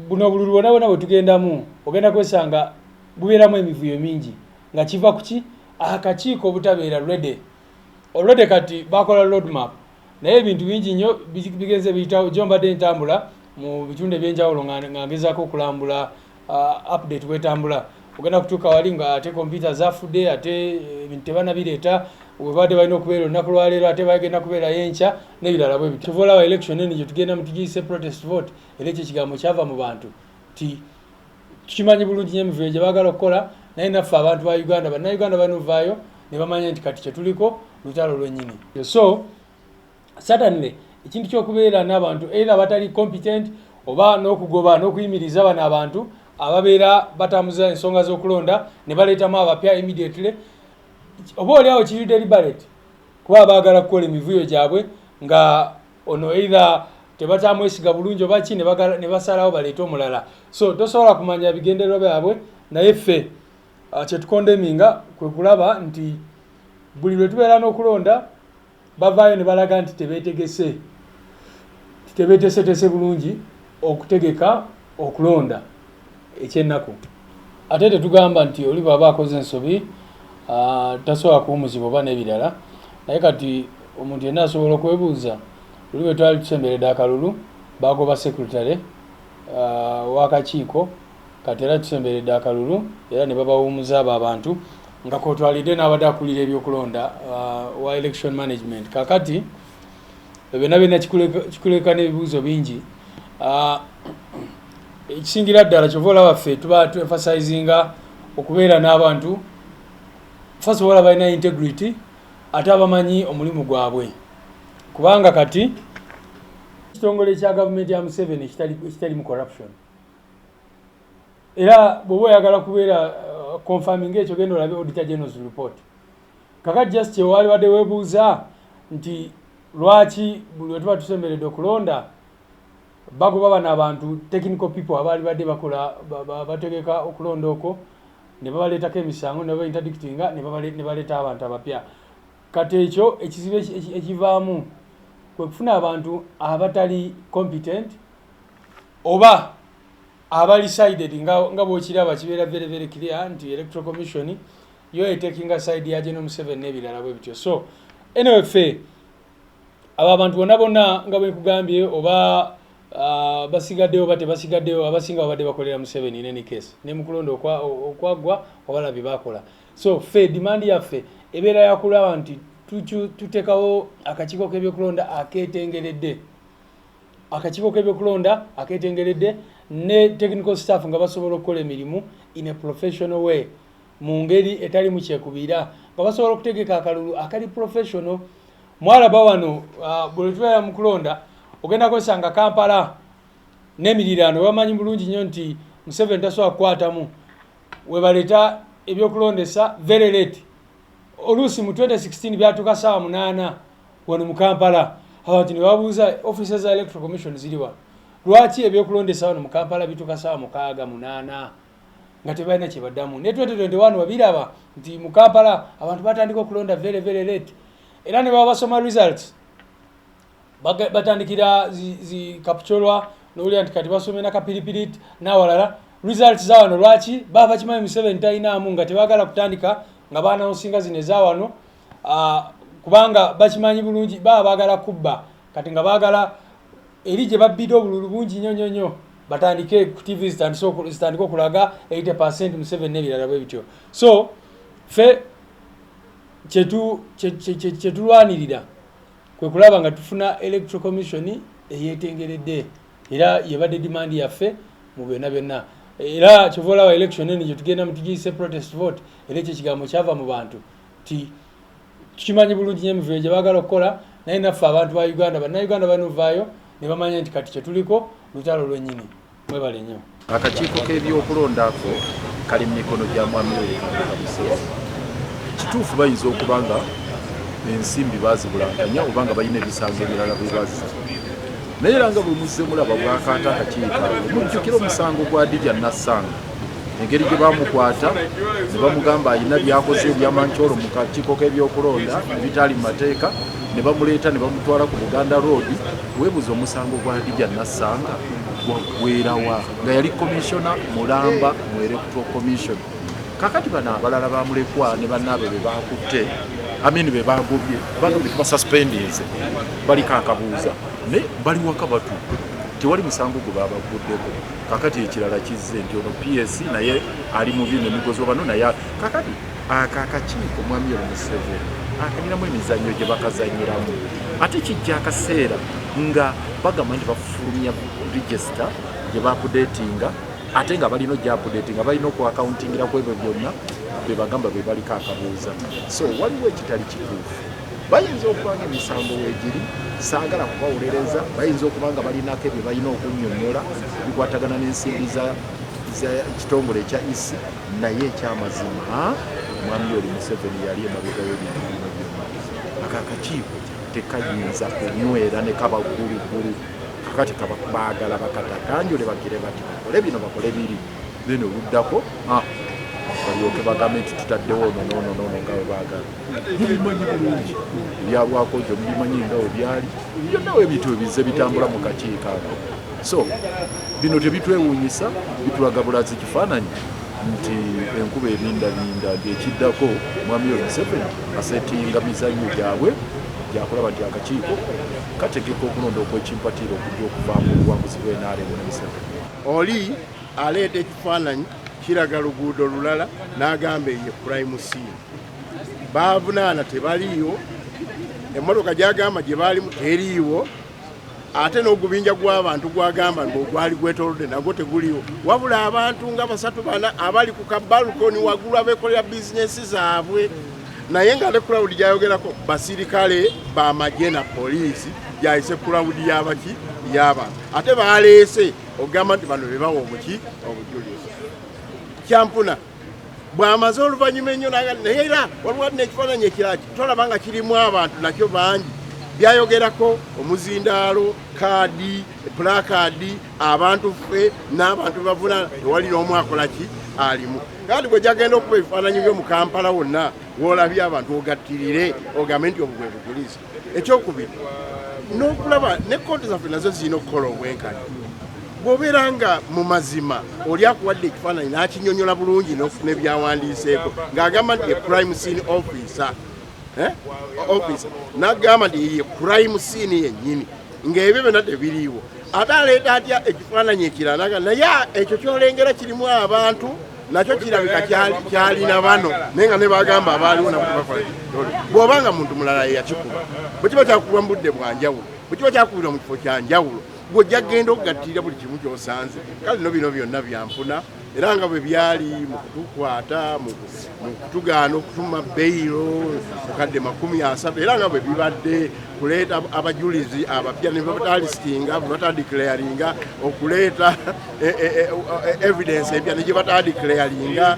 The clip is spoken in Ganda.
buno bululu bwona bwe tugendamu ogenda kwesanga bubeeramu emivuyo mingi nga kiva kuki akakiiko obutabeera ready already kati bakola roadmap naye ebintu bingi nnyo bigenze biyitawo gyombadde ntambula mu bitundu ebyenjawulo nga ngezaako okulambula update bwetambula ogenda kutuuka wali nga ate computer zafudde ate ebintu tebanabireeta webadde balina okubeera olunaku lwaleero ate bagenda kubeera yenkya n'ebirala bwe bityo tuvoolawo election eno gye tugenda mutugiyise protest vote era ekyo ekigambo kyava mu bantu ti tukimanyi bulungi nnyo emivuyo gye baagala okukola naye naffe abantu ba Uganda bannayuganda banuvaayo ne bamanya nti kati kyetuliko lutalo lwennyini. So certainly ekintu ky'okubeera n'abantu era batali competent oba n'okugoba n'okuyimiriza bano abantu ababeera batambuza ensonga z'okulonda ne baleetamu abapya immediately oba oliawo kiri deliberate kuba baagala kukola emivuyo gyabwe nga ono either tebatamwesiga bulungi oba ki ne basalawo baleete omulala. So tosobola kumanya bigendererwa byabwe naye ffe kyetukondeminga kwe kulaba nti buli lwe tubeera n'okulonda bavaayo ne balaga nti tebeeteesetese bulungi okutegeka okulonda ekyennaku. Ate tetugamba nti oli bw'aba akoze ensobi tasobola kuwumuzibwa oba n'ebirala naye kati omuntu yenna asobola okwebuuza luli bwe twali tusemberedde akalulu bagoba secretary w'akakiiko kati era tusemberedde akalulu era ne babawumuza abo abantu nga kotwalidde n'abadde akulira ebyokulonda wa election management. Kakati byonna kikuleka n'ebibuuzo bingi. Ekisingira ddala kyova olaba ffe tuba tu-emphasizinga okubeera n'abantu first of all balina integrity ate abamanyi omulimu gwabwe kubanga kati ekitongole kya gavumenti ya Museveni ekitali mu corruption era bw'oba oyagala kubeera confirming ekyo genda olabe Auditor General's report. Kakati just kyewali wadde weebuuza nti lwaki buli lwe tuba tusemberedde okulonda bagoba bano abantu technical people abaali badde bakola bategeka okulonda okwo ne babaleetako emisango ne bainterdictinga ne baleeta abantu abapya. Kati ekyo ekizibu ekivaamu kwe kufuna abantu abatali competent oba abali sided nga bw'okiraba kibeera very very clear nti Electoral Commission yo etekinga side ya General Museveni n'ebirala bwe bityo. So anyway ffe abo abantu bonna nga bwe nkugambye oba basigaddeyo oba tebasigaddeyo abasinga babadde bakolera Museveni in any case ne mukulonda okwagwa obalabi bakola. So ffe demand yaffe ebeera yakulaba nti tuteekawo akakiiko k'ebyokulonda akeetengeredde ne technical staff nga basobola okukola emirimu in a professional way mu ngeri etali mu kyekubiira nga basobola okutegeka akalulu akali professional. Mwalaba wano bwe tubeera mu kulonda ogenda kwesanga Kampala n'emirirano bamanyi bulungi nnyo nti Museveni tasobola kukwatamu we baleeta ebyokulondesa very late. Oluusi mu 2016 byatuuka ssaawa 8 wano mu Kampala abantu ne babuuza offices za Electoral Commission ziriwa lwaki ebyokulondesa wano mu Kampala bituuka ssaawa 6 nga tebalina kye baddamu. Ne 2021 wabiraba nti mu Kampala abantu batandika okulonda very very late era ne baba basoma results batandikira zikapchulwa n'olya nti kati basome na kapiripiri n'awalala results za wano lwaki baba bakimanyi Museveni talinamu nga tebagala kutandika nga baana osinga zino eza wano kubanga bakimanyi bulungi baba bagala kubba kati nga bagala eri gye babbidde obululu bungi nnyo batandike ku TV zitandika okulaga 80% Museveni n'ebirala bwe bityo. So ffe kyetulwanirira kwe kulaba nga tufuna Electoral Commission eyeetengeredde era yebadde demand yaffe mu byonna era kyovola wa election eno gye tugenda mutugiyise protest vote era ekyo ekigambo kyava mu bantu ti tukimanyi bulungi nnyo emivuyo gye baagala okukola naye naffe abantu ba Uganda bannayuganda banuvaayo ne bamanya nti kati kyetuliko lutalo lwennyini. Mwebale nnyo. Akakiiko k'ebyokulondako kali mu mikono gya mwami wetu. Kituufu bayinza okuba nga ensimbi baazibulankanya oba nga balina ebisango ebirala bye bazza naye era nga bwe muzze mulaba bwakaata akakiiko mujjukira omusango gwa Dija Nassanga engeri gye bamukwata ne bamugamba alina byakoze ebyamankyolo mu kakiiko k'ebyokulonda ebitali mu mateeka ne bamuleeta ne bamutwala ku Buganda Road. Weebuuza omusango gwa Dija Nassanga waggweerawa nga yali commissiona Mulamba mu electoral commission. Kakati bano abalala bamulekwa ne bannaabwe be bakutte amini be bagobye bagambye tubasuspendinze baliko akabuuza ne bali waka batudde tewali musango gwe babaguddeko. Kakati ekirala kizze nti ono PS naye ali mu bino emigozo bano naye kakati akakiiko mwami Museveni akanyiramu emizannyo gye bakazanyiramu ate kijja akaseera nga bagamba nti bafulumya register gye bakudetinga ate nga balina ojja updatinga balina okuaccountingira ku ebyo byonna be bagamba be baliko akabuuza. So waliwo ekitali kituufu. Bayinza okubanga emisango weegiri saagala kubawulereza, bayinza okubanga balinako ebyo balina okunnyonnyola bikwatagana n'ensimbi za kitongole ekya isi naye ekyamazima mwami Museveni yali emabega w'ebintu bino byonna. Akakiiko tekayinza kunywera ne kaba ggulugulu kakati baagala bakatakanjule bagire bati bakole bino bakole biri then oluddako balyoke bagambe nti tutaddewo noono nga we baagala. Mubimanyi bulungi ebyalwako gyo mubimanyi nga we byali byonna ebintu ebize bitambula mu kakiiko ako. So bino tebitwewuunyisa bitulaga bulazi kifaananyi nti enkuba ebindabinda ng'ekiddako mwami Museveni asetinga mizannyo gyabwe gyakulaba nti akakiiko kategeka okulonda okwekimpatiira okujja okuvaamu obuwanguzi bw'NRM ne Museveni. Oli aleeta ekifaananyi kiraga luguudo lulala n'agamba ye prime scene. Baavunaana tebaliiwo, emmotoka gy'agamba gye baalimu teriiwo, ate n'ogubinja gw'abantu gw'agamba ng'ogwali gwetoolodde nagwo teguliiwo. Wabula abantu nga 3-4 abali ku kabalukoni waggulu abeekolera bizinesi zaabwe. Naye nga ne crowd gyayogerako basirikale bamagye na poliisi gyayise crowd y'abaki y'abantu. Ate baaleese ogamba nti bano be bawa obujulizi. Kyampuna bw'amaze oluvannyuma ennyo naye era waliwo n'ekifaananyi ekirala tolaba nga kirimu abantu nakyo bangi byayogerako omuzindaalo kaadi pulakaadi abantu ffe n'abantu bavuna tewali n'omu akola ki alimu. Kandi bwe gyagenda okuba ebifaananyi byo mu Kampala wonna w'olabye abantu ogattirire ogambe nti obwo bwe bujulizi. Ekyokubiri n'okulaba ne kkooti zaffe nazo zirina okukola obwenkanya. Bw'obeera nga mu mazima oli akuwadde ekifaananyi n'akinnyonnyola bulungi n'okufuna ebyawandiiseeko ng'agamba nti ye prime scene officer n'agamba nti ye prime scene yennyini ng'ebyo byonna tebiriiwo. Ate aleeta atya ekifaananyi ekirala naye ekyo ky'olengera kirimu abantu nakyo kirabika kyalina bano naye nga ne bagamba abaaliwo nabo tebakola. Bw'obanga muntu mulala yeyakikuba bwe kiba kyakubwa mu budde bwa njawulo bwe kiba kyakubirwa mu kifo kya njawulo gw'ojja kgenda okugattirira buli kimu ky'osanze. Kale no bino byonna byanfuna era nga bwe byali mu kutukwata mu kutugaana okutuma beyiro mukadde 30 era nga bwe bibadde kuleeta abajulizi abapya ne batalistinga bwe batadeclaringa okuleeta evidence empya ne gye batadeclaringa